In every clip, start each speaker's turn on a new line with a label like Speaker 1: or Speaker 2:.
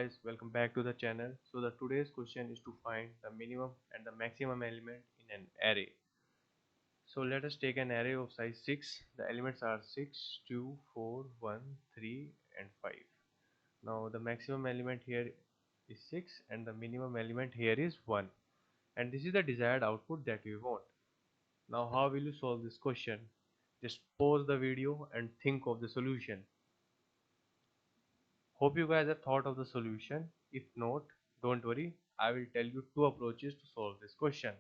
Speaker 1: guys, welcome back to the channel. So the today's question is to find the minimum and the maximum element in an array. So let us take an array of size 6. The elements are 6, 2, 4, 1, 3 and 5. Now the maximum element here is 6 and the minimum element here is 1. And this is the desired output that we want. Now how will you solve this question? Just pause the video and think of the solution. Hope you guys have thought of the solution. If not, don't worry, I will tell you two approaches to solve this question.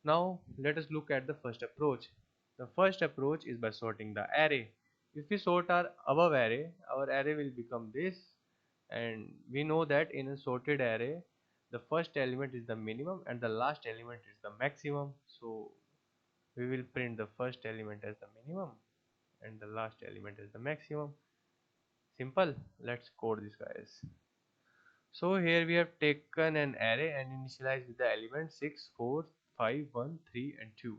Speaker 1: Now let us look at the first approach. The first approach is by sorting the array. If we sort our array will become this, and we know that in a sorted array the first element is the minimum and the last element is the maximum. So we will print the first element as the minimum and the last element as the maximum. Simple. Let's code this, guys. So here we have taken an array and initialized with the elements 6, 4, 5, 1, 3 and 2.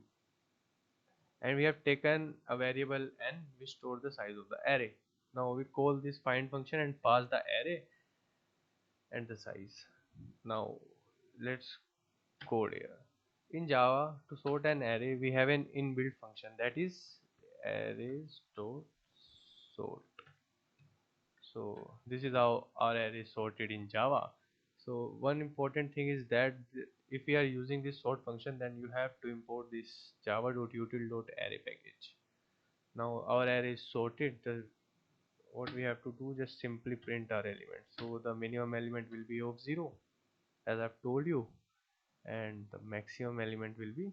Speaker 1: And we have taken a variable n which store the size of the array. Now we call this find function and pass the array and the size. Now let's code here. In Java, to sort an array we have an inbuilt function, that is arrays.sort. So this is how our array is sorted in Java. So one important thing is that if we are using this sort function, then you have to import this java.util.array package. Now our array is sorted. What we have to do, just simply print our element. So the minimum element will be of 0 as I've told you, and the maximum element will be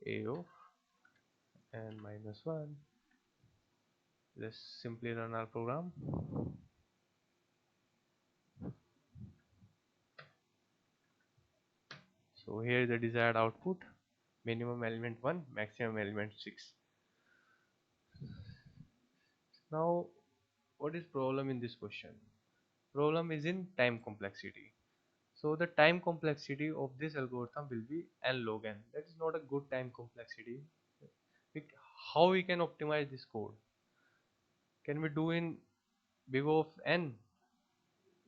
Speaker 1: a of n minus 1. Let's simply run our program. So here is the desired output: minimum element 1, maximum element 6. Now what is problem in this question? Problem is in time complexity. So the time complexity of this algorithm will be n log n. That is not a good time complexity. How we can optimize this code? Can we do in big O of n?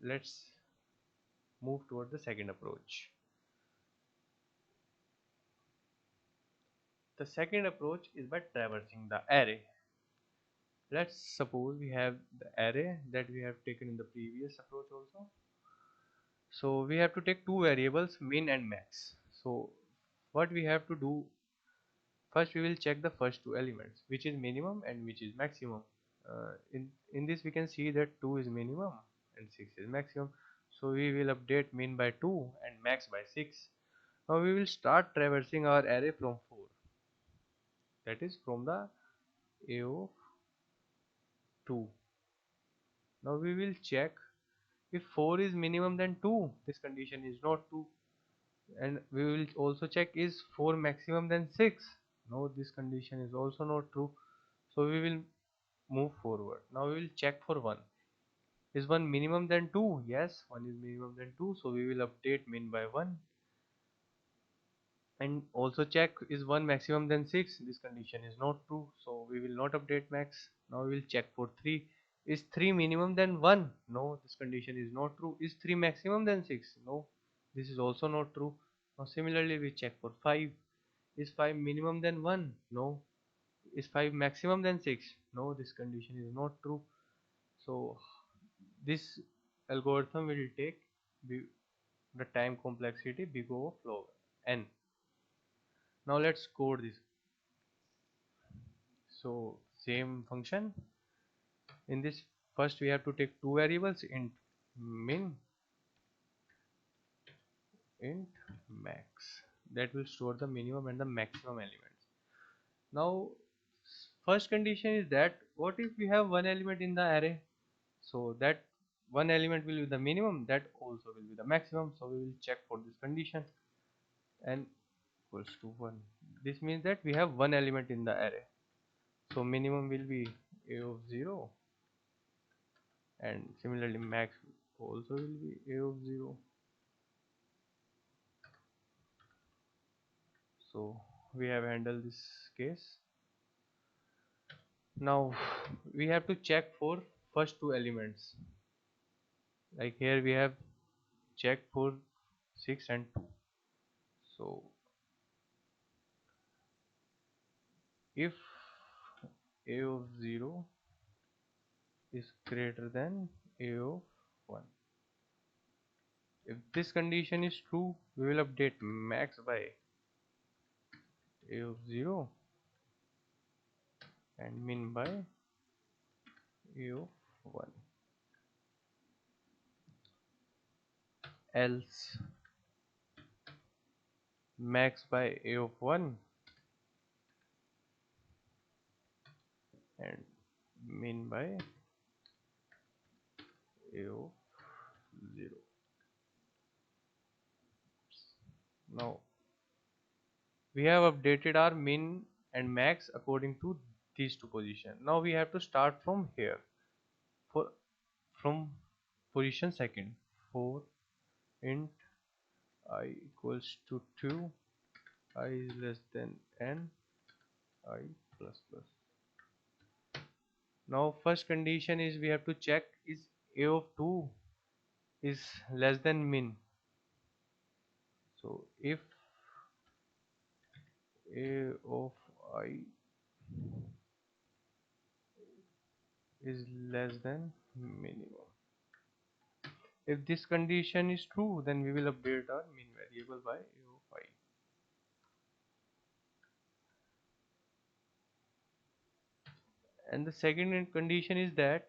Speaker 1: Let's move toward the second approach. The second approach is by traversing the array. Let's suppose we have the array that we have taken in the previous approach also. So we have to take two variables, min and max. So what we have to do, first we will check the first two elements, which is minimum and which is maximum. In this we can see that 2 is minimum and 6 is maximum. So we will update min by 2 and max by 6. Now we will start traversing our array from 4, that is from the a of 2. Now we will check if 4 is minimum than 2, this condition is not true. And we will also check, is 4 maximum than 6? No, this condition is also not true. So we will move forward. Now we will check for 1. Is 1 minimum than 2? Yes, 1 is minimum than 2. So we will update min by 1. And also check, is 1 maximum than 6? This condition is not true. So we will not update max. Now we will check for 3. Is 3 minimum than 1? No, this condition is not true. Is 3 maximum than 6? No, this is also not true. Now similarly we check for 5. Is 5 minimum than 1? No. Is 5 maximum than 6? No, this condition is not true. So this algorithm will take the time complexity big O of log n. Now let's code this. So same function. In this, first we have to take two variables, int min, int max. That will store the minimum and the maximum elements. Now first condition is that, what if we have one element in the array? So that one element will be the minimum, that also will be the maximum. So we will check for this condition, n equals to 1. This means that we have one element in the array. So minimum will be a of 0 and similarly max also will be a of 0. So we have handled this case. Now we have to check for first two elements. Like here we have check for 6 and 2. So if a of 0 is greater than a of 1, if this condition is true, we will update max by a of 0 and min by a of 1. Else max by a of 1 and min by a of 0. Now we have updated our min and max according to these two positions. Now we have to start from here. For from position second, 4 int I equals to 2, I is less than n, I plus plus. Now first condition is we have to check is a of 2 is less than min. So if a of I is less than minimum. If this condition is true, then we will update our min variable by a of I. And the second condition is that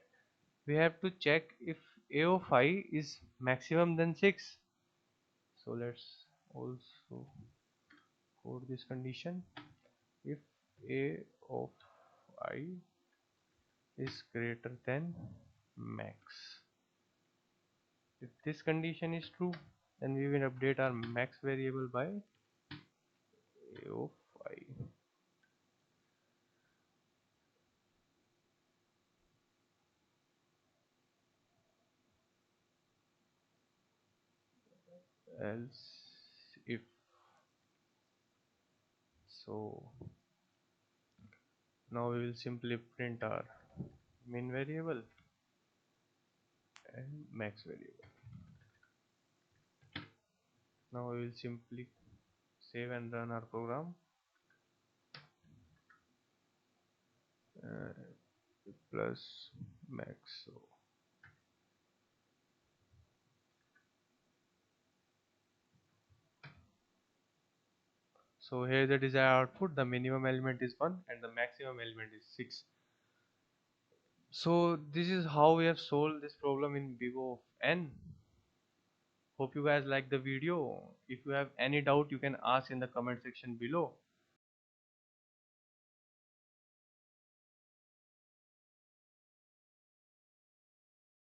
Speaker 1: we have to check if a of I is maximum than 6. So let's also code this condition. If a of I is greater than max. If this condition is true, then we will update our max variable by a of I. Else if so, now we will simply print our min variable and max variable. Now we will simply save and run our program. Plus max. So here the desired output, the minimum element is 1 and the maximum element is 6. So this is how we have solved this problem in big O of n. Hope you guys like the video. If you have any doubt, you can ask in the comment section below.